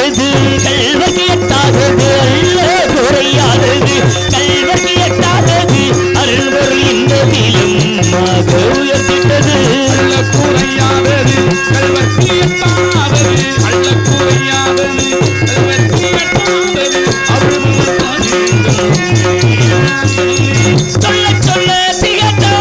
எட்டாதது கல்வர்க்கு எட்டாதது அல்ல குறையாதது கல்வர்க்கு எட்டாதது அருள்வொருள் இன்பத்திலும் உயர்த்திட்டது அல்ல குறையாதது கல்வர்க்கு எட்டாதது அல்ல குறையாதது கல்வர்க்கு எட்டாதது சொல்ல சொல்ல திகட்டா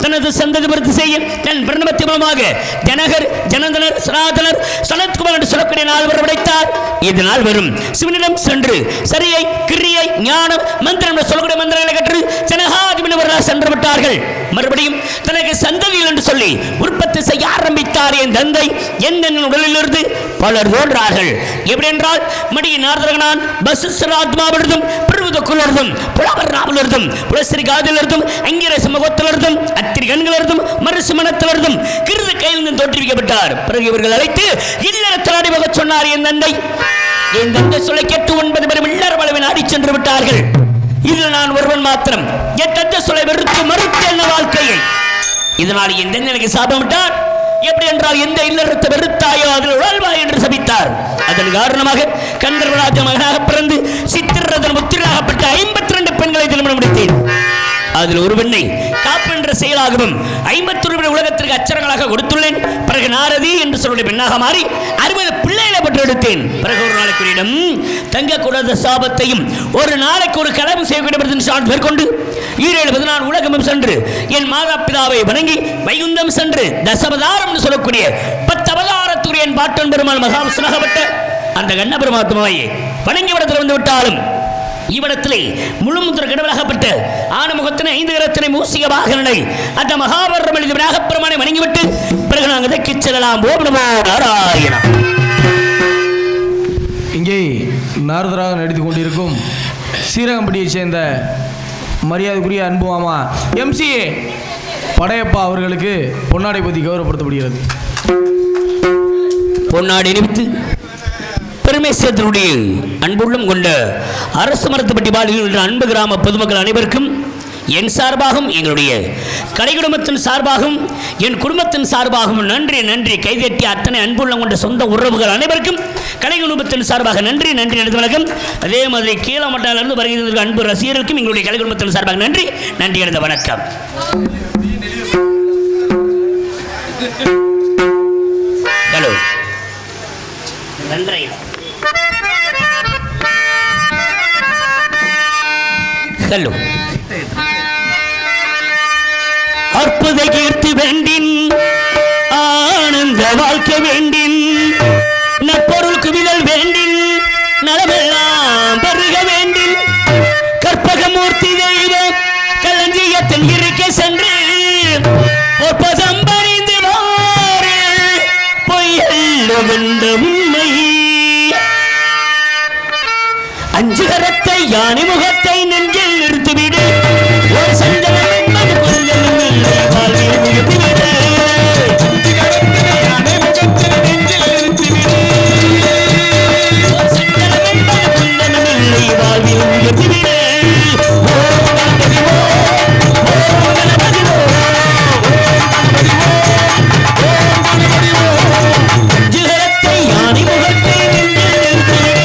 தனது சந்ததி விருத்தி செய்ய தன் பிரணவத்தை மூலமாக ஜனகர் ஜனந்தனர் சனாதனர் சனத்குமார் என்று சொல்லக்கூடிய நால்வர் படைத்தார். இதனால் வரும் சிவனிடம் சென்று சரியை கிரியை ஞானம் மந்திரம் என்று சொல்லக்கூடிய மந்திரங்களை கற்று ஜனகாதிபதிவர்களாக சென்று விட்டார்கள். மறுபடியும் தனக்கு சந்ததியில் என்று சொல்லி உற்பத்தி செய்ய ஆரம்பித்தார். என் தந்தை எந்த உடலிலிருந்து பலர் தோன்றார்கள். எப்படி என்றால் மடியின் நாரதகனான் பசுசராத்மாவிலிருந்தும் பிரபுதக்குள்ளிருந்தும் புலவர் நாவலிருந்தும் புலஸ்திரி காதிலிருந்தும் அங்கிர சமூகத்திலிருந்தும் அத்திரி கண்களிலிருந்தும் மறுசு மனத்திலிருந்தும் கிருது கையிலிருந்து தோற்றுவிக்கப்பட்டார். பிறகு இவர்கள் அழைத்து இல்லறத்தலாடி போக சொன்னார். என் தந்தை சொல்லை கேட்டு 9 பேரும் இல்லற வளவின் ஆடி சென்று விட்டார்கள். இதில் நான் ஒருவன் மாத்திரம் என் தந்தை சொல்லை வெறுத்து மறுத்து என்ன வாழ்க்கையை. இதனால் என் தந்தை எனக்கு சாபமிட்டார். எப்படி என்றால் எந்த இல்லறத்தை வெறுத்தாயோ அதில் உழல்வாய் என்று சபித்தார். அதன் காரணமாக கந்தர்வராஜ மகனாக பிறந்து சித்திரதன் முத்திராகப்பட்ட 52 பெண்களை திருமணம் முடித்தேன். அதில் ஒரு பெண்ணை காப்பென்ற செயலாகவும் 51 உலகத்திற்கு அச்சரங்களாக கொடுத்துள்ளேன். பிறகு நாரதி என்று சொல்லுடைய பெண்ணாக மாறி 60 பிள்ளைகளை பெற்றெடுத்தேன். பிறகு ஒரு நாளைக்கு இடம் தங்கக்கூடாத சாபத்தையும் ஒரு நாளைக்கு ஒரு கலவு செய்யக்கூடிய சான்று மேற்கொண்டு 7-14 உலகமும் சென்று என் மாதா பிதாவை வணங்கி வைகுந்தம் சென்று தசவதாரம் என்று சொல்லக்கூடிய 10 அவதாரத்துடைய என் பாட்டன் பெருமாள் மகாவிஷ்ணுவாகப்பட்ட அந்த கண்ண பெருமாத்மாவை வணங்கி விடத்தில் வந்து விட்டாலும் இவ்விடத்திலே முழுமுதல் கடவுளாகப்பட்ட ஆனமுகத்தினை 5 கரத்தினை மூசிக வாகனனை அந்த மகாபாரதம் எழுதி நாகப்பெருமானை வணங்கிவிட்டு பிறகு நாங்கள் இதற்கு செல்லலாம். ஓம் நமோ நாராயணா. இங்கே நாரதராக நடித்துக் கொண்டிருக்கும் ஸ்ரீரங்கம்பட்டியைச் சேர்ந்த மரியாதைக்குரிய அன்பு மாமா MCA படையப்பா அவர்களுக்கு பொன்னாடை பற்றி கௌரவப்படுத்தப்படுகிறது. பொன்னாடை நிமித்து பெருமேஸ்வரத்தினுடைய அன்புள்ளம் கொண்ட அரசு மரத்துப்பட்டி பாலில் அன்பு கிராம பொதுமக்கள் அனைவருக்கும் என் சார்பாகவும் எங்களுடைய கலை குடும்பத்தின் சார்பாகவும் என் குடும்பத்தின் சார்பாகவும் நன்றி நன்றி. கைதட்டி அத்தனை அன்புள்ளம் கொண்ட சொந்த உறவுகள் அனைவருக்கும் கலை குடும்பத்தின் சார்பாக நன்றி நன்றி நடந்து வணக்கம். அதே மாதிரி கீழமட்டாலிருந்து வருகிற அன்பு ரசிகர்களுக்கும் எங்களுடைய கலை குடும்பத்தின் சார்பாக நன்றி நன்றி நடந்த வணக்கம். ஹலோ நன்றி. ஹலோ அற்புத கீர்த்தி வேண்டின் ஆனந்த வாழ்க்கை வேண்டின் நற்பொருள் குவிதல் வேண்டின் நலமெல்லாம் பெருக வேண்டின் கற்பகமூர்த்தி தெய்வம் களஞ்சியத்தில் இருக்க சென்று ஒப்பதம் பறிந்து வாரு பொய்யல்லுகின்ற உண்மை அஞ்சு கரத்தை யானை முகத்தை நெஞ்சில் நிறுத்திவிடு ஒரு சந்தனம் என்பது கொஞ்சம் இல்லை வாழ்வில் நிறுத்திவிடு யானை முகத்தை நெஞ்சில் நிறுத்திவிடு ஒரு சந்தனம் என்பது கொஞ்சம் இல்லை வாழ்வில் நிறுத்திவிடு. அஞ்சு கரத்தை யானை முகத்தை நெஞ்சில் நிறுத்திவிடு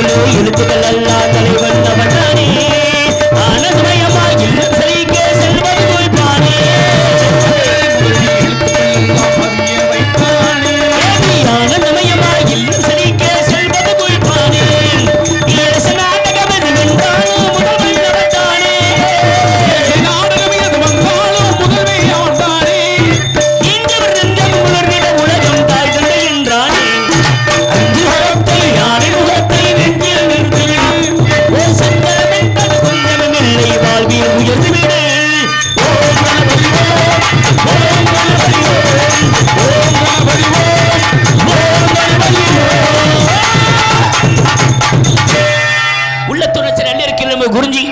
முதலே எழுத்துக்கள் எல்லாம் தலைவன் அவனானே ஆனந்தமயமாய் இல்லம் செழிக்க செல்வது போய்ப்பானே ஆனந்தமயமாய் இல்லம் செழிக்க செல்வது போய்ப்பானே நாடகம் எது வென்றாலும் முதல்வன் அவன்தானே நாடகம் எது வந்தாலும் முதல்மை அவன்தானே இன்றவர் நெஞ்சம் உணர்விட உலகம் தாய் தந்தை என்றானே அஞ்சு முகத்தை யானை முகத்தை நெஞ்சில் நிறுத்திவிடு ஓ சந்தனம் என்பது கொஞ்சமில்லை வாழ்வில் உயர்ந்து விடு ஓம் கணபதி ஓம் கணபதி ஓம் கணபதி ஓம் கணபதி உள்ளத்துணர்ச்சி நல்ல இருக்கிற குறிஞ்சி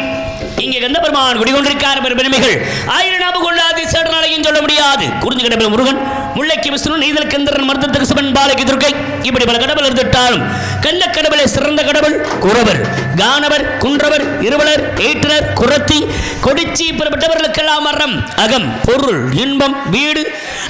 இங்கே கந்த பெருமான் குடிகொண்டிருக்கார் பெருமைகள் ஆயிரம் நாம கொள்ளாது சேடனாலையும் சொல்ல முடியாது குறிஞ்சி கடவுள் முருகன் முல்லைக்கு விஷ்ணு நீதல் கந்தரன் மருதத்துக்கு சிவன் பாலைக்கு துர்க்கை இப்படி பல கடவுள் இருந்துட்டாலும் கந்த கடவுளை சிறந்த கடவுள் குறவர் கானவர் குன்றவர் இருவலர் ஏற்றனர் குரத்தி கொடிச்சி பெறப்பட்டவர்களுக்கெல்லாம் மரம் அகம் பொருள் இன்பம் வீடு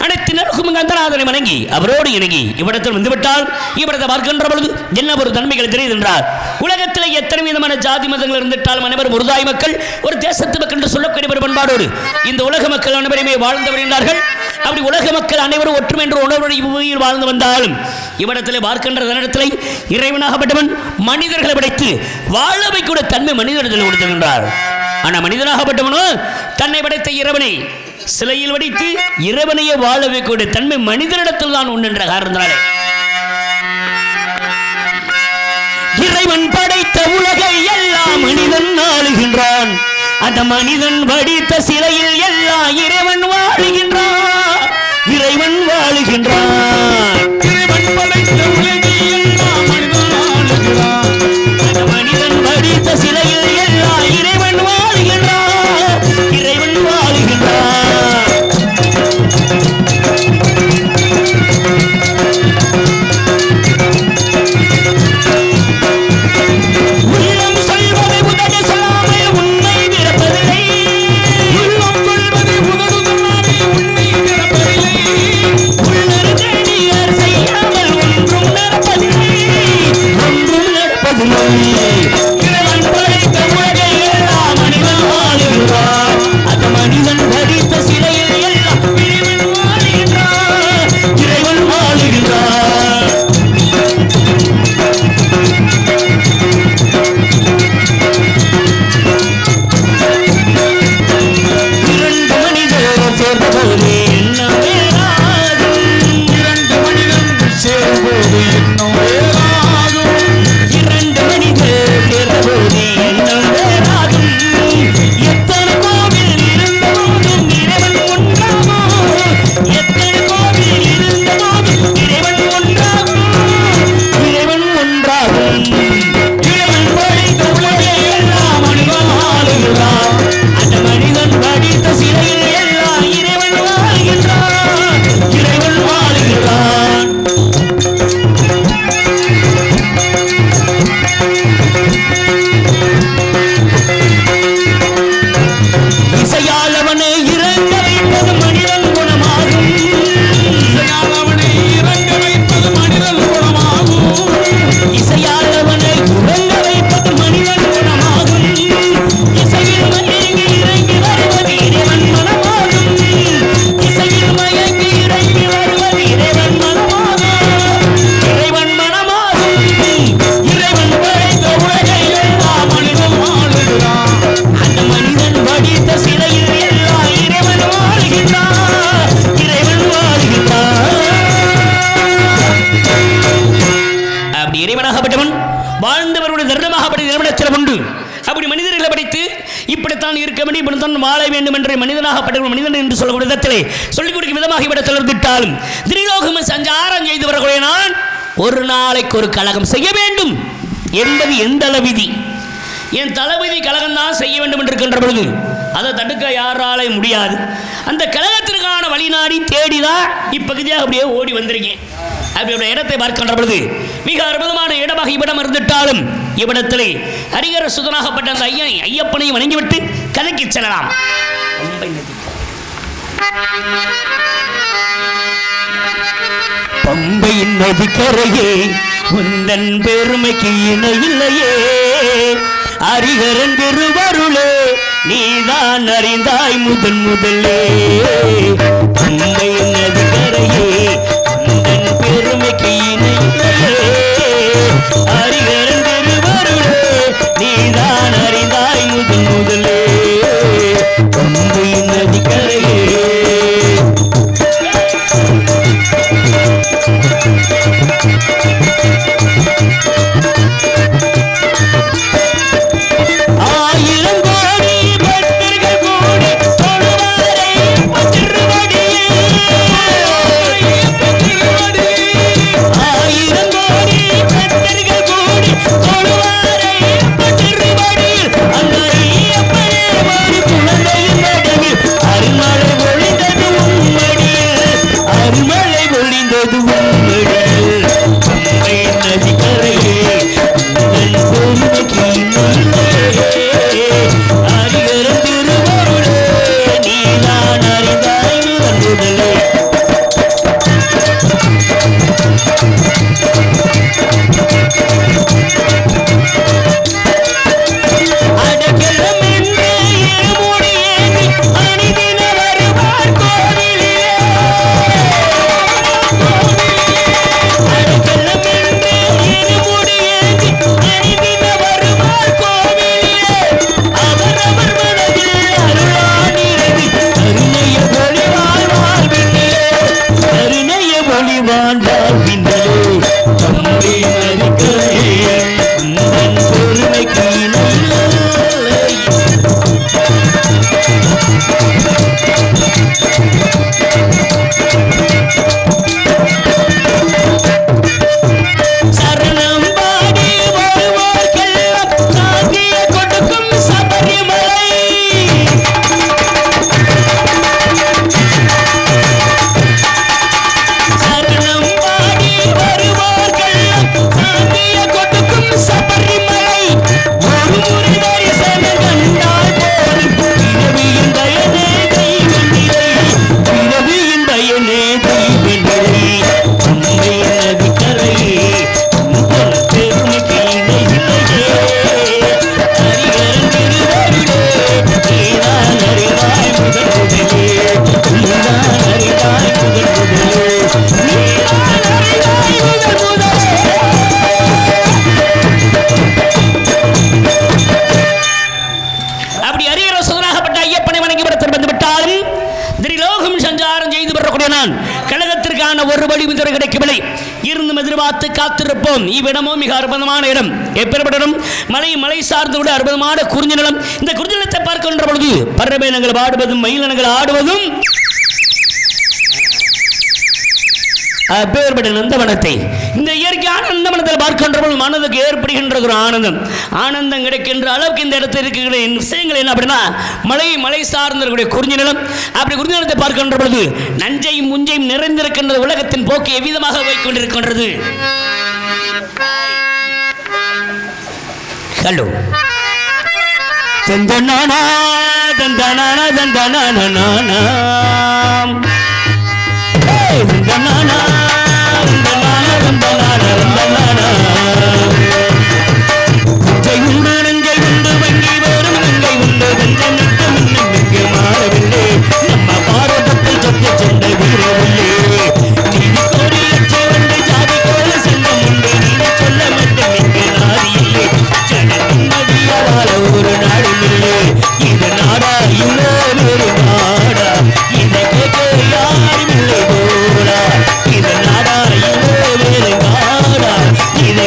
அனைத்தினருக்கும் கந்தநாதனை வணங்கி அவரோடு இணங்கி இவ்விடத்தில் வந்துவிட்டால் இவ்விடத்தை பார்க்கின்ற பொழுது என்ன ஒரு தன்மைகள் தெரியுது என்றார் உலகத்தில் எத்தனை விதமான ஜாதி மதங்கள் இருந்துட்டாலும் அனைவரும் முருதாய் மக்கள் ஒரு தேசத்து மக்கள் என்று சொல்லக்கூடிய ஒரு பண்பாடோடு இந்த உலக மக்கள் அனைவருமே வாழ்ந்து வருகின்றார்கள் அப்படி உலக மக்கள் அனைவரும் ஒற்றுமை என்று உணர்வுடன் வாழ்ந்து வந்தாலும் இவ்விடத்தில் பார்க்கின்ற தன்னிடத்தில் இறைவனாகப்பட்டவன் மனிதர்களை படைத்து வாழவை கூட தன்மை மனிதனிடத்தில் கொடுத்திருக்கின்றார் ஆனால் மனிதனாகப்பட்டவனோ தன்னை படைத்த இறைவனை சிலையில் வடித்து இறைவனையே வாழ வைக்கக்கூடிய தன்மை மனிதனிடத்தில் தான் உண்டு என்ற காரணத்தினாலே இறைவன் படைத்த உலகை எல்லாம் மனிதன் ஆளுகின்றான் அந்த மனிதன் வடித்த சிலையில் எல்லாம் இறைவன் வாழுகின்றான் இறைவன் வாழுகின்றான் இறைவன் படைத்த உலகை எல்லாம் மனிதன் ஆளுகிறான் அந்த மனிதன் வடித்த சிலையில் எல்லாம் இறைவன் வாழுகின்றான் இறைவன் வாழுகின்றான் உள்ளம் சொல்வதை உதடு சொல்லாமல் உண்மை பிறப்பதில்லை உள்ளம் சொல்வதை உதடு சொல்லாமே உன்னை பிறப்பதில்லை உள்ளர் தேடியார் செய்யாமல் ஒன்றும் நடப்பதில்லை ஒன்றும் நடப்பதில்லை இறைவன் படைத்த உலகை எல்லாம் மனிதன் வாழுகின்றான் அந்த மனிதன் வடித்த சிலையில் எல்லாம் இறைவன் வாழுகின்றான் இறைவன் வாழுகின்றான் இரண்டு மனிதர் சேர்ந்தபோது என்ன வேறாகும் இரண்டு மனிதன் சேரும்போது இன்னும் வேறாகும் இரண்டு மனிதர் சேர்ந்தபோது என்ன வேறாகும் எத்தனை கோவில் இருந்த போதும் இறைவன் ஒன்றாகும் எத்தனை கோவில் இருந்த போதும் இறைவன் ஒன்றாகும் இறைவன் ஒன்றாகும் இறைவன் படைத்த உலகை எல்லாம் மனிதன் ஆளுகிறான் அந்த மனிதன் வடித்த சிலையில் எல்லாம் இறைவன் வாழுகின்றான் இறைவன் வாழுகிறான் இசையால் அவனை இறங்க வைப்பது மனிதன் குணமாகும் இசையால் அவனை இறங்க வைப்பது மனிதன் குணமாகும் இசையால் அவனை இறங்க வைப்பது மனிதன் குணமாகும் இசையில் மயங்கி இறங்கி வருவது இறைவன் மனமாகும் இசையில் மயங்கி இறங்கி வருவது இறைவன் மனமாகும் இறைவன் மனமாகும் இறைவன் படைத்த உலகை எல்லாம் மனிதன் ஆளுகிறான் அந்த மனிதன் வடித்த சிலையில் எல்லாம் இறைவன் வாழ்கின்றான் இறைவன் வாழ்கின்றான் அப்படி இறைவனாகப்பட்டவன் வாழ்ந்தவருடைய தர்மமாகப்பட்ட நிறுவனத்தில் உண்டு அப்படி மனிதர்களை படித்து இப்படித்தான் இருக்க வேண்டும் இப்படித்தான் வாழ வேண்டும் என்று மனிதனாகப்பட்ட மனிதன் என்று சொல்லக்கூடிய விதத்திலே சொல்லிக் கொடுக்கும் விதமாக இவ்விடத்தில் இருந்துட்டாலும் திரிலோகம் சஞ்சாரம் செய்து வரக்கூடிய நான் ஒரு நாளைக்கு ஒரு கலகம் செய்ய வேண்டும் என்பது எந்த அளவிதி என் தளபதி கழகம் தான் செய்ய வேண்டும் என்று இருக்கின்ற பொழுது அதை தடுக்க யாராலையும் முடியாது அந்த கழகத்திற்கான வழிநாடி தேடிதான் இப்பகுதியாக அப்படியே ஓடி வந்திருக்கேன் அப்படி இடத்தை பார்க்கின்ற பொழுது மிக அற்புதமான இடமாக இவ்விடம் இருந்துட்டாலும் இவ்விடத்திலே ஹரிகர சுதனாகப்பட்ட அந்த ஐயப்பனையும் வணங்கிவிட்டு கதைக்கு செல்லலாம் பம்பை நதி கரையே உந்தன் பெருமைக்கு இணையில்லையே ஹரிஹரன் திருவருளே நீதான் அறிந்தாய் முதலே அம்மை நதிக்கரையே உந்தன் பெருமைக்கு இணையில்லையே ஹரிஹரன் திருவருளே நீதான் அறிந்தாய் முதலே அம்மை நதிக்கரையே ஒரு வழி கிடைக்கவில்லை இருந்தும் எதிர்பார்த்து காத்திருப்போம். இவ்விடமும் மிக அற்புதமான இடம். எப்பேற்பட்ட இடம்? மலை சார்ந்து விட அற்புதமான குறிஞ்சி நிலம். இந்த குறிஞ்சி நிலத்தை பார்க்கின்ற பொழுது பறவையினங்கள் பாடுவதும் மயிலினங்கள் ஆடுவதும் அப்பேற்பட்ட நந்தவனத்தை இந்த இயற்கையான நந்தவனத்தில் பார்க்கின்ற பொழுது மனதுக்கு ஏற்படுகின்ற ஒரு ஆனந்தம் கிடைக்கின்ற அளவுக்கு இந்த இடத்தில் இருக்கிற விஷயங்கள் என்ன அப்படின்னா மலை சார்ந்த குறிஞ்சி நிலம். அப்படி குறிஞ்சி நிலத்தை பார்க்கின்ற பொழுது நஞ்சையும் முஞ்சையும் நிறைந்திருக்கின்ற உலகத்தின் போக்கு எவ்விதமாக போய்கொண்டிருக்கின்றது. ஹலோ தந்தனானா தந்தனானா தந்தனானா தந்தனானா நம்ம பாரதத்தில் சொத்து சென்ற வீரவில்லை நீதி கோரி லட்ச வந்து ஜாதி கோல செல்வம் உண்டு நீதி சொல்ல மட்டும் இங்கு நாதி இல்லை ஜன நிம்மதியால ஒரு நாடும் இல்லை. இது நாடா இவ்வளோ ஒரு நாடா இதை கேட்க யாரும் இல்லை போடா. இது நாடா இவ்வளோ ஒரு நாடா இதை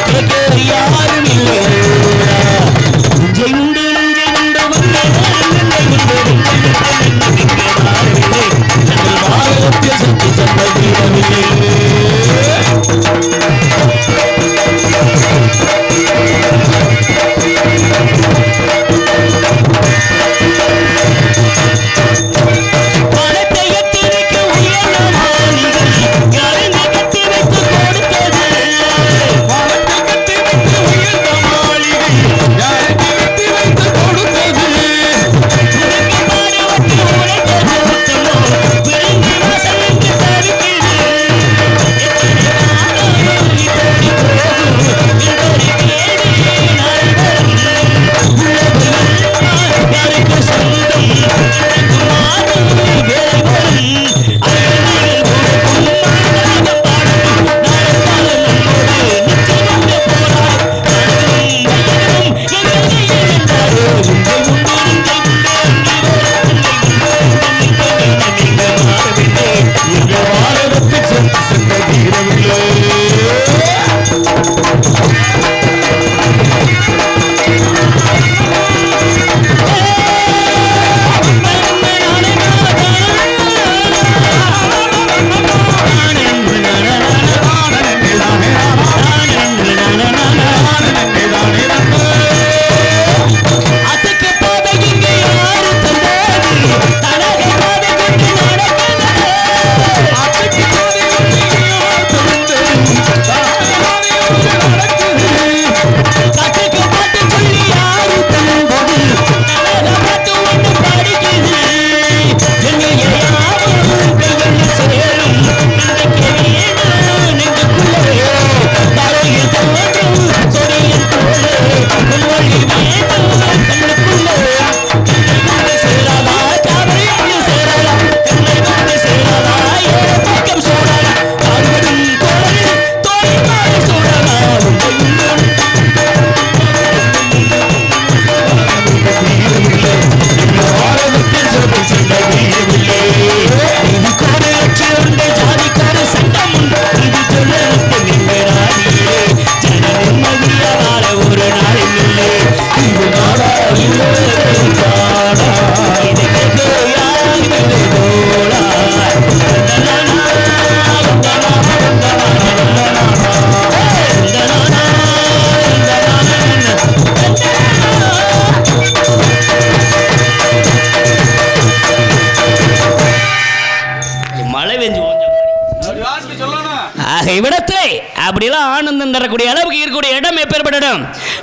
தரக்கூடிய அளவுக்கு இருக்கக்கூடிய இடம் எப்பேற்பட்ட இடம்?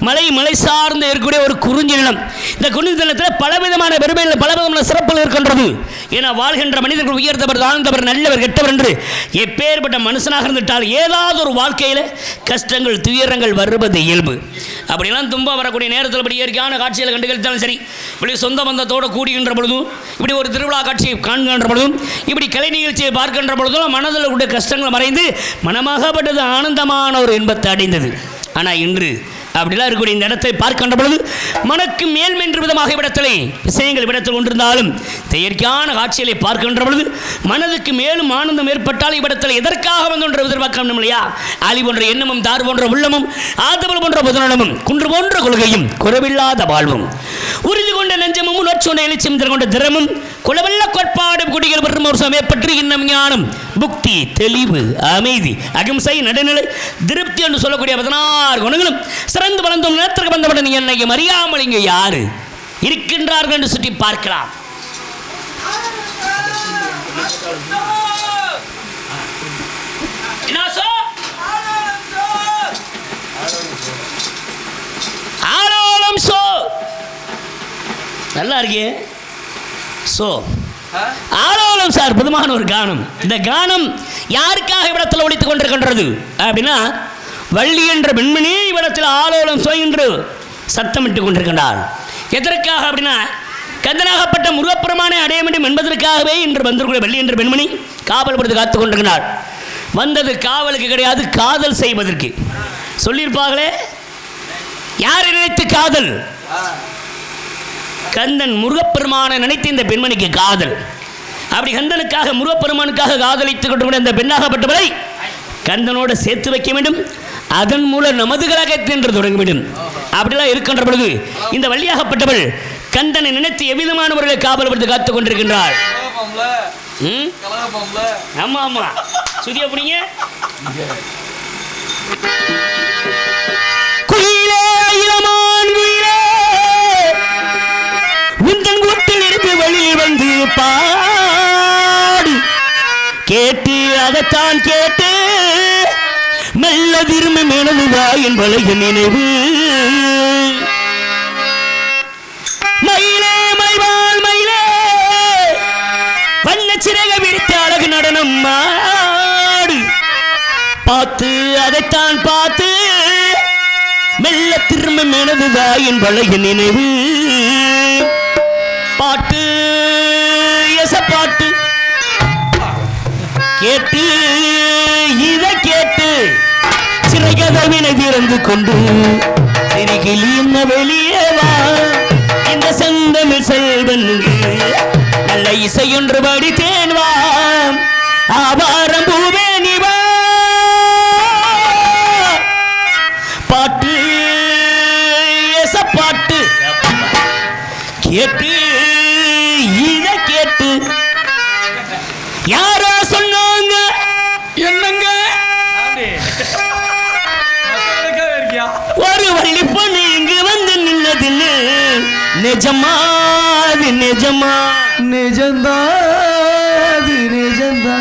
மலை சார்ந்து இருக்கக்கூடிய ஒரு குறிஞ்சி நிலம். இந்த குறிஞ்சி நிலத்தில் பலவிதமான பெருமைகள் பலவிதமான சிறப்புகள் இருக்கின்றது. ஏன்னா வாழ்கின்ற மனிதர்கள் உயர்ந்தவர் தாழ்ந்தவர் நல்லவர் கெட்டவர் என்று எப்பேற்பட்ட மனுஷனாக இருந்துட்டால் ஏதாவது ஒரு வாழ்க்கையில் கஷ்டங்கள் துயரங்கள் வருவது இயல்பு. அப்படிலாம் துன்பம் வரக்கூடிய நேரத்தில் இப்படி இயற்கையான காட்சியில் கண்டுகளித்தாலும் சரி, இப்படி சொந்த பந்தத்தோடு கூடுகின்ற பொழுதும், இப்படி ஒரு திருவிழா காட்சியை காண்கின்ற பொழுதும், இப்படி கலை நிகழ்ச்சியை பார்க்கின்ற பொழுதும் மனதில் உடைய கஷ்டங்கள் மறைந்து மனமாகப்பட்டது ஆனந்தமான ஒரு இன்பத்தை அடைந்தது. ஆனால் இன்று அப்படிலாம் இருக்கக்கூடிய இந்த இடத்தை பார்க்கின்ற பொழுது மனக்கு மேல்மென்று விதமாக இவ்விடத்திலே விஷயங்கள் இவ்விடத்தில் கொண்டிருந்தாலும் இயற்கையான காட்சிகளை பார்க்கின்ற பொழுது மனதுக்கு மேலும் ஆனந்தம் ஏற்பட்டால் இவ்விடத்தில் எதற்காக வந்து எதிர்பார்க்கணும் இல்லையா? அலி போன்ற எண்ணமும் தார் போன்ற உள்ளமும் ஆதவல் போன்ற புதனமும் குன்று போன்ற கொள்கையும் குறைவில்லாத வாழ்வும் உறுதி கொண்ட நெஞ்சமும் உணர்ச்சொண்ட எழுச்சியும் கொண்ட திறமும் குலவல்ல கோட்பாடும் குடிகள் பெறும் ஒரு சமயப்பற்றி இன்னும் ஞானம் புக்தி தெளிவு அமைதி அகிம்சை நடுநிலை திருப்தி என்று சொல்லக்கூடிய 16 குணங்களும் சிறந்து வளர்ந்தும் நேரத்திற்கு வந்தவுடன் என்னை அறியாமல் இங்கே யாரு இருக்கின்றார்கள் என்று சுற்றி பார்க்கலாம். நல்லா இருக்கே. சோ ஆலோலம் சார் புதுமான ஒரு கானம். இந்த கானம் யாருக்காக இவ்விடத்தில் ஒழித்துக் கொண்டிருக்கின்றது அப்படின்னா, வள்ளி என்ற பெண்மணி இவ்விடத்தில் ஆலோலம் சோ என்று சத்தமிட்டுக் கொண்டிருக்கின்றார். எதற்காக அப்படின்னா, கந்தனாகப்பட்ட முருகப்பெருமானை அடைய வேண்டும் என்பதற்காகவே இன்று வந்திருக்கிற வள்ளி என்ற பெண்மணி காவல் படுத்து காத்துக் கொண்டிருக்கிறார். வந்தது காவலுக்கு கிடையாது, காதல் செய்வதற்கு. சொல்லியிருப்பார்களே, யாரை நினைத்து காதல்? கந்தன் முருகப்பெருமானை நினைத்து இந்த பெண்மணிக்கு காதல். அப்படி கந்தனுக்காக முருகப்பெருமானுக்காக காதலித்துக் கொண்டு இந்த பெண்ணாகப்பட்டவரை கந்தனோடு சேர்த்து வைக்க வேண்டும். அதன் மூலம் நமது கழகத்தை என்று தொடங்க வேண்டும். அப்படிலாம் இருக்கின்ற பொழுது இந்த வள்ளியாகப்பட்டவள் கந்தனை நினைத்து எவ்விதமான முறையில் காவல் படுத்து காத்துக் கொண்டிருக்கின்றாள். ஆமா ஆமா சுதியா புரியுங்க. குயிலே இளமான் குயிலே உந்தன் கூட்டில் இருந்து வெளியில் வந்து பாடு கேட்டு அதைத்தான் கேட்டு மெல்ல திரும்ப மேனதுவா என் பழைய நினைவு. மயிலே மைவாள் மயிலே வண்ண சிறக விரித்த அழகு நடனம் மாடு பார்த்து அதைத்தான் பார்த்து மெல்ல திரும்ப மேனதுவா என் பழைய நினைவு. பாட்டு எசப்பாட்டு கேட்டு இதை கேட்டு சிறைகதவினை திறந்து கொண்டு சிறுகில் என்ன வெளியே வா இந்த செந்தமிழ் செல்வனுக்கு நல்ல இசையொன்று படித்தேன் வா ஆவாரம் பூவே நிவா. பாட்டு எசப்பாட்டு கேட்டு இதை கேட்டு யாரோ சொன்னாங்க என்னங்க ஒரு வள்ளி பொண்ணு இங்கு வந்து நின்னதில்லை. நிஜமாது நிஜமா நிஜந்தாது நிஜந்தா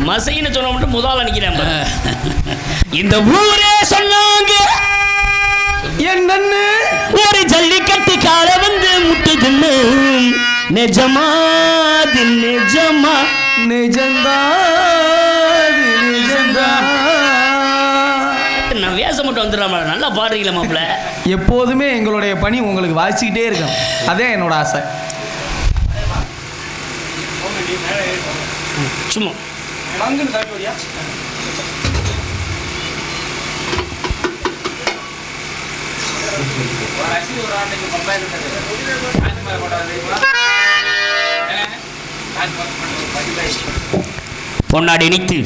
மசைன்னு சொல்ல மட்டும் முதல்ல நினைக்கிறேன். இந்த ஊரே சொன்னாங்க என்னன்னு ஒரு ஜல்லிக்கட்டு கால வந்து முட்டுதுன்னு. நிஜமாது நிஜமா நிஜந்தாது நிஜந்தா. நான் வேஷம் மட்டும் வந்துடுறாம நல்லா பாடுறீங்களா மாப்பிள்ள? எப்போதுமே எங்களுடைய பணி உங்களுக்கு வாசிக்கிட்டே இருக்கணும், அதே என்னோட ஆசை. சும்மா பொன்னாடி இணைத்து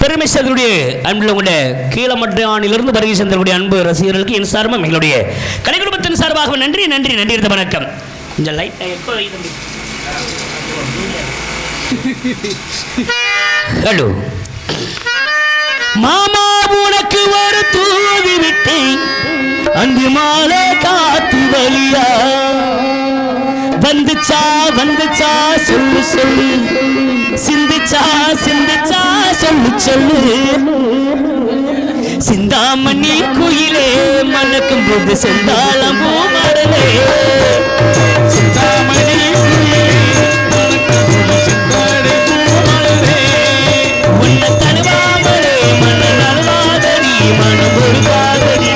பெருமை சேர்ந்தருடைய அன்புள்ள உடைய கீழமட்டானிலிருந்து வருகை சேர்ந்தருடைய அன்பு ரசிகர்களுக்கு என் சார்பாக எங்களுடைய கலை குடும்பத்தின் சார்பாக நன்றி நன்றி நன்றி இருந்த வணக்கம். கொஞ்சம் லைட் எப்போ ஹலோ மாமா உனக்கு ஒரு தூவி விட்டேன் அங்கு மாலை காத்து வழியா வந்துச்சா வந்துச்சா சொல்லு சொல்லு சிந்திச்சா சிந்திச்சா சொல்லு சொல்லு சிந்தாமணி குயிலே மணக்கும் போது செந்தாளம் பூமடலே சிந்தாமணி குயிலே மணக்கும் போது செந்தாழை பூமலரே உன்னை தழுவாமலே மன நல்வாதடி மனம் ஒரு காதடி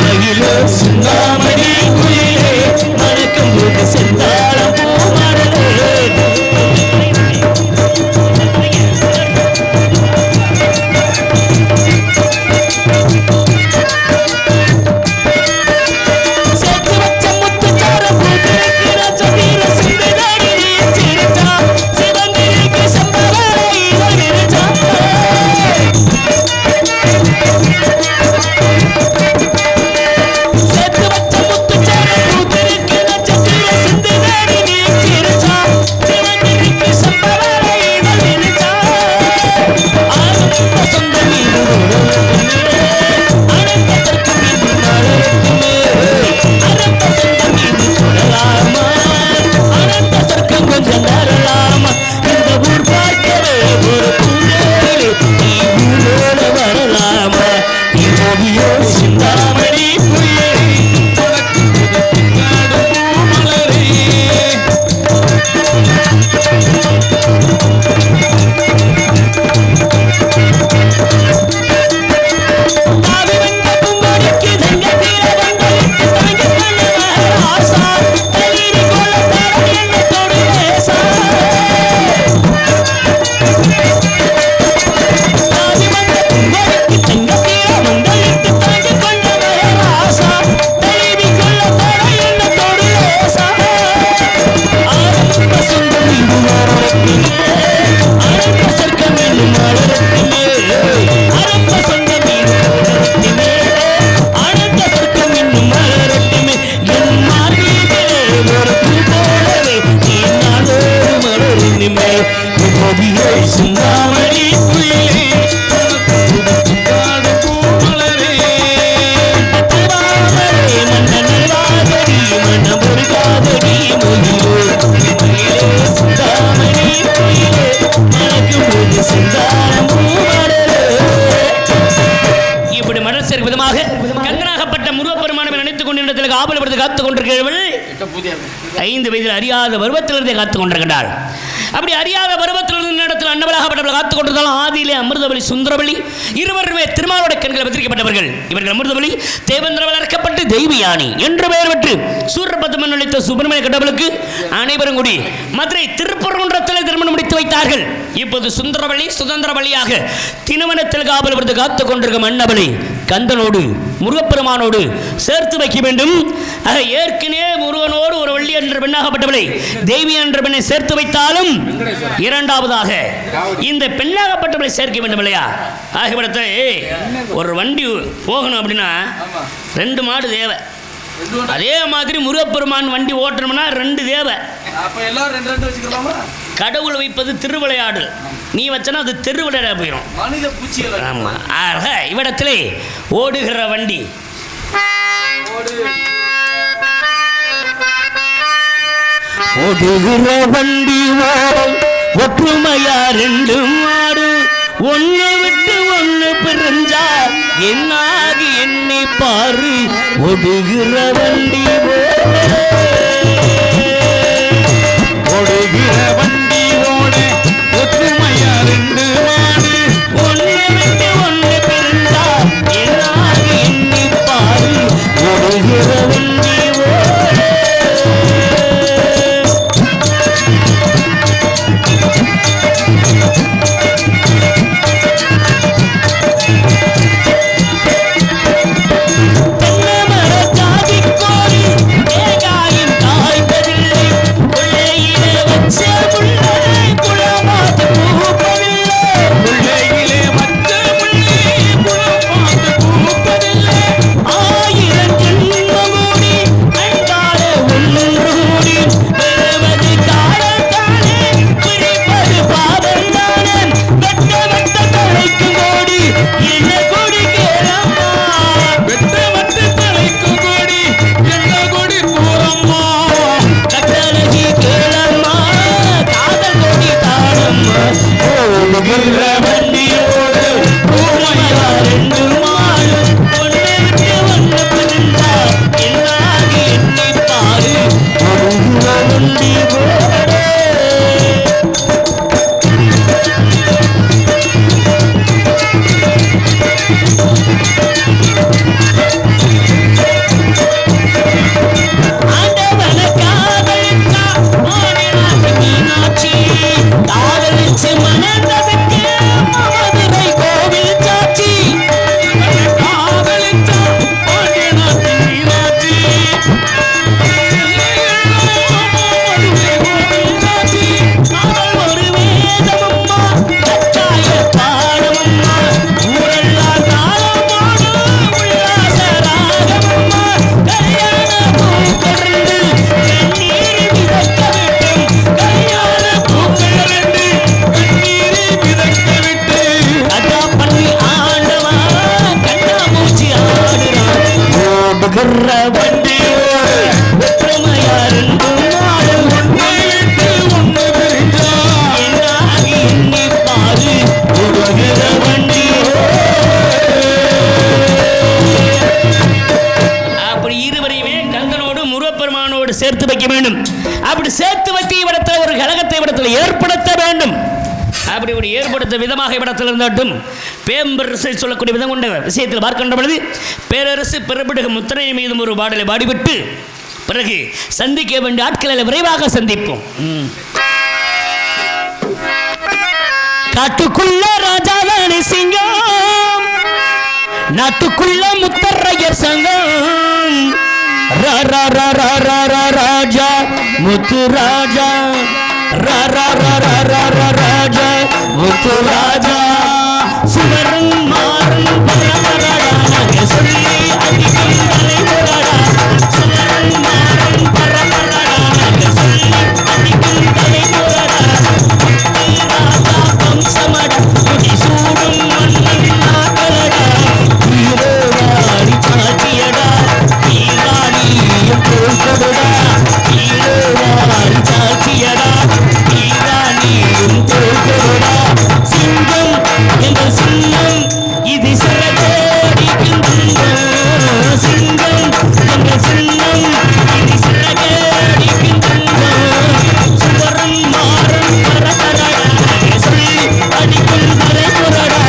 மகிழோ சிந்தாமணி குயிலே மணக்கும் போது செந்தாளம் பூமடலே சிந்தாமணி குயிலே மணக்கும் போது செந்தாழை சிந்தாமணி குயிலே மணக்கும் போது செந்தாழை இப்படி மடல் சேர்க்கும் விதமாக கங்கனாகப்பட்ட முருகப்பெருமானை நினைத்துக் கொண்டிருந்ததுக்கு ஆபலப்படுத்தி காத்துக் கொண்டிருக்கிறவள் 5 வயதில் அறியாத பருவத்திலிருந்தே காத்துக் கொண்டிருக்கிறாள். அப்படி அறியாத பருவத்திலிருந்து இடத்தில் அன்னவளாகப்பட்டவர்கள் காத்துக் கொண்டிருந்தாலும் ஆதியிலே அமிர்தவழி சுந்தரவழி இருவருமே திருமாவளவ கண்களை பத்திரிக்கப்பட்டவர்கள். இவர்கள் அமிர்தவழி தேவேந்திர வளர்க்கப்பட்டு தெய்வயானி என்று பெயர் பெற்று சூரபத்மன் அளித்த சுப்பிரமணிய கடவுளுக்கு அனைவரும் கூடி மதுரை திருப்பரங்குன்றத்தில் திருமணம் முடித்து வைத்தார்கள். இப்போது சுந்தரவழி சுதந்திரவழியாக தினவனத்தில் காவல் விடுத்து காத்துக் கொண்டிருக்கும் அன்னவழி கந்தனோடு முருகப்பெருமானோடு சேர்த்து வைக்க வேண்டும். ஏற்கனவே முருகனோடு ஒரு வள்ளி என்ற பெண்ணாகப்பட்டவளை தேவி என்ற பெண்ணை சேர்த்து வைத்தாலும் இரண்டாவதாக இந்த பெண்ணாகப்பட்டவளை சேர்க்க வேண்டும் இல்லையா? ஆகிவிடத்தை ஒரு வண்டி போகணும் அப்படின்னா 2 மாடு தேவை. அதே மாதிரி முருகப்பெருமான் வண்டி ஓட்டணும்னா 2 தேவை. கடவுள் வைப்பது திருவிளையாடு, நீ வச்சனா அது திருவிளையாட போயிடும். ஆமா, ஆக இவ்விடத்திலே ஓடுகிற வண்டி ஓடுகிற வண்டி ஓடும் ஒற்றுமையா 2 மாடு ஒன்னு விட்டு ஒன்னு பிரிஞ்சா என்னாகி எண்ணி பாரு ஓடுகிற வண்டி ஓடுகிற வண்டி ஓட ஒற்றுமையா 2 மாடு ஒன்னு விட்டு ஒன்னு பிரிஞ்சா என்னாகி எண்ணி பாரு ஓடுகிற வண்டி தென்னமர ஜாதி கோரி தேகாயின் போகிற வண்டி ஒற்றுமையாருந்தும் நாளும் ஒன்னையிட்டு ஒன்று பிரிஞ்சா என்னாகி எண்ணி பாரு போகிற வண்டி. அப்படி இருவரையுமே கந்தனோடு முருகப்பெருமானோடு சேர்த்து வைக்க வேண்டும். அப்படி சேர்த்து வைக்க இவ்விடத்தில் ஒரு கழகத்தை இவ்விடத்தில் ஏற்படுத்த வேண்டும். அப்படி ஒரு ஏற்படுத்த விதமாக இவ்விடத்தில் இருந்தாட்டும் பேம்பரசு சொல்லக்கூடிய விதம் கொண்ட விஷயத்தில் பார்க்கின்ற பொழுது பேரரசு பெருமிடுக முத்திரை மீதும் ஒரு பாடலை பாடிவிட்டு பிறகு சந்திக்க வேண்டிய ஆட்களை விரைவாக சந்திப்போம். காட்டுக்குள்ள ராஜாவாணி சிங்கம், நாட்டுக்குள்ள முத்தரையர் சங்கம், ராஜா முத்து ராஜா, ராஜா முத்து ராஜா, சுவரும் மாறும் பரபரடாக சொல்லி அடிக்கும் தலைமுறடா, சுவரும் மாறும் பரபரடாக சொல்லி அடிக்கும் தலைமுறடா, ராஜா வம்சமடா முடி சூடும் மன்னன் நாகலடா, ஹீரோவாரி சாட்சியடா ஈரானியும் தோல்கொடுடா, ஹீரோவாரி சாட்சியடா ஈரானியும் தோல்கொடுடா, சிங்கம் எங்கள் சின்னம் இது சிறகடிக்கும் துன்பம், சிங்கம் எங்கள் சின்னம் இது சிறகடிக்கும் துன்பம், சுவரும் மாறும் பரபரடாக சொல்லி அடிக்கும் தலைமுறடா.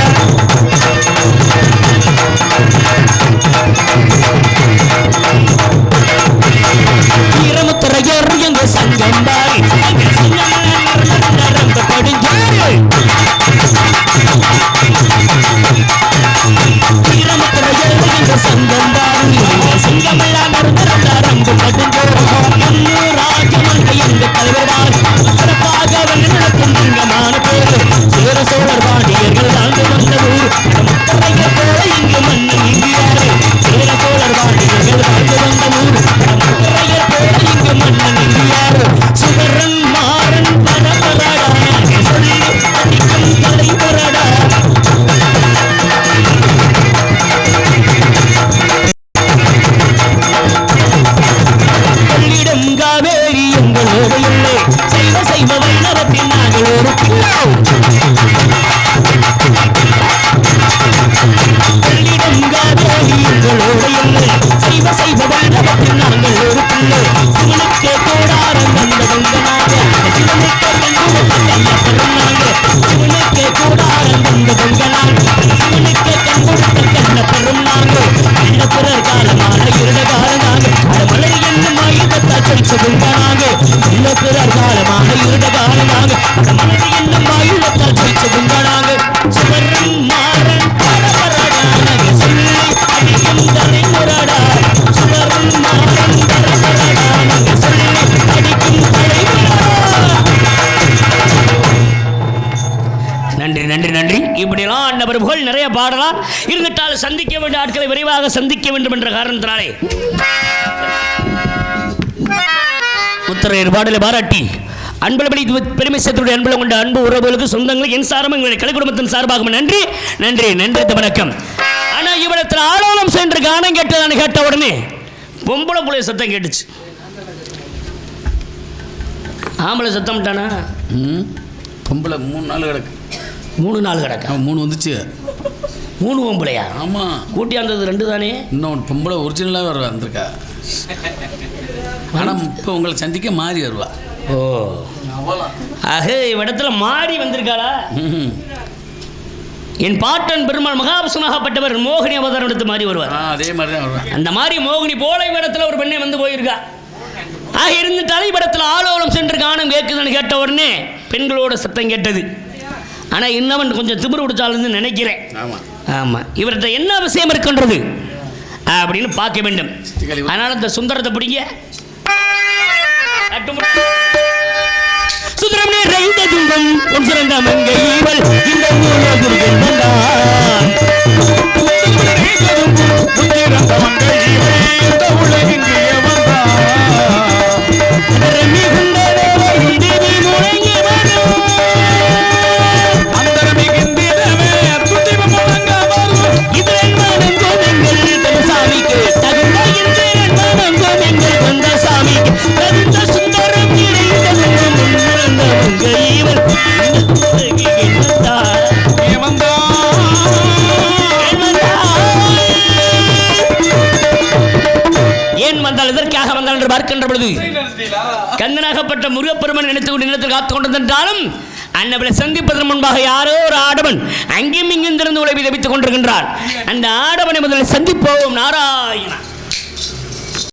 வீரமுத்திரையர் எங்கள் சங்கம் பாய் எங்கள் சிங்கம் நரம்பு படிஞ்சாரு, வீரமுத்திரையர் எங்கள் சங்கம் பாய் எங்கள் சிங்கமெல்லாம் நரம்பு படிஞ்சாரு, ராஜமன்ற எங்கள் தலைவர்தான் சிறப்பாக வந்து நடக்கும் தங்கமான பேரு, சேர சோழர் பாண்டியர்கள் வாழ்ந்து வந்த ஊர், முத்திரையர் போல இங்கு மன்னன் இங்கு யாரு, சேர சோழர் பாண்டியர்கள் வாழ்ந்து வந்த ஊர், முத்திரையர் போல இங்கு மன்னன் இங்கு யாரு, சுவரன் மாறன் பரபரடாக சொல்லி அடிக்கும் தலைமுறடா. கொள்ளிடம் காவேரி எங்களோடு இல்லை, சைவ சைவ வைணவத்தின் நாங்கள் ஒரு பிள்ளை, கொள்ளிடம் காவேரி எங்களோடு இல்லை, சைவ சைவ வைணவத்தின் நாங்கள் ஒரு பிள்ளை, சிவனுக்கே கூடாரம் வந்த பொங்கனாக, சிவனுக்கே கண்குடுத்த கண்ணப்பெருமாங்க, சிவனுக்கே கூடாரம் வந்த பொங்கனாக, சிவனுக்கே கண்குடுத்த கண்ணப்பெருமாங்க, பிறர் காலமான இருட காலமாக அடமலை என்னும் ஆயுதத்தால் கழிச்சு பொங்கனாக, பிறர் காலமாக இருட காலமாக அடமலை என்னும் ஆயுதத்தால் கழிச்சு பொங்கனாக, சுவரன் மாறன் பரபரடாக சொல்லி அடிக்கும் தலைமுறடா, சுவரன் மாறன் பரபரடாக சொல்லி அடிக்கும் தலைமுறடா. நன்றி நன்றி நன்றி. இப்படியெல்லாம் ஆண்டவர் புகழ் நிறைய பாடலாம் இருந்துட்டால் சந்திக்க வேண்டிய ஆட்களை விரைவாக சந்திக்க வேண்டும் என்ற காரணத்தினாலே முத்திரையர் பாடலை பாராட்டி அன்பளபடி பெருமை சேர்த்துடைய அன்பளம் கொண்ட அன்பு உறவுகளுக்கு சொந்தங்களுக்கு என் சார்பாக எங்களுடைய கலை குடும்பத்தின் சார்பாக நன்றி நன்றி நன்றி வணக்கம். ஆனால் இவ்விடத்தில் ஆலோலம் சென்று கானம் கேட்டதான்னு கேட்ட உடனே பொம்பளை புள்ளைய சத்தம் கேட்டுச்சு. ஆம்பளை சத்தம் விட்டானா? பொம்பளை 3 நாள் கிடக்கு. 3 நாள் கிடக்கு. 3 வந்துச்சு. 3 பொம்பளையா? ஆமாம். கூட்டி வந்தது 2 தானே. இன்னும் பொம்பளை ஒரிஜினலாக வந்திருக்கா. ஆனால் இப்போ உங்களை சந்திக்க மாறி வருவா. ஓ ஆக இவ்விடத்துல மாறி வந்திருக்காளா? என் பாட்டன் பெருமாள் மகாவிஷ்ணுவாகப்பட்டவர் மோகினி அவதாரம் எடுத்து மாறி வருவார். அதே மாதிரி தான் வருவார். அந்த மாதிரி மோகினி போல இவ்விடத்துல ஒரு பெண்ணை வந்து போயிருக்கா. ஆக இருந்துட்டாலும் இவ்விடத்தில் ஆலோலம் சென்று காணும் கேட்குதுன்னு கேட்ட உடனே பெண்களோட சத்தம் கேட்டது. ஆனால் இன்னவன் கொஞ்சம் திமிரு பிடிச்சாலும் நினைக்கிறேன். ஆமாம் இவர்கிட்ட என்ன விஷயம் இருக்கின்றது அப்படின்னு பார்க்க வேண்டும். அதனால் இந்த சுந்தரத்தை பிடிங்க. சுந்தரம் நிறைந்த துன்பம் உன் சிறந்த மங்கை இவள் இந்த சாமிக்கு தகுந்த ஏன் வந்தால் எதற்காக வந்தால் என்று பார்க்கின்ற பொழுது கந்தனாகப்பட்ட முருகப்பெருமன் நினைத்து கொண்டு நிலத்தில் காத்துக் கொண்டிருந்தாலும் அன்னவளை சந்திப்பதற்கு முன்பாக யாரோ ஒரு ஆடவன் அங்கேயும் இங்கும் திறந்து உழைப்பை தவித்துக் கொண்டிருக்கின்றார். அந்த ஆடவனை முதலில் சந்திப்போம். நாராயணா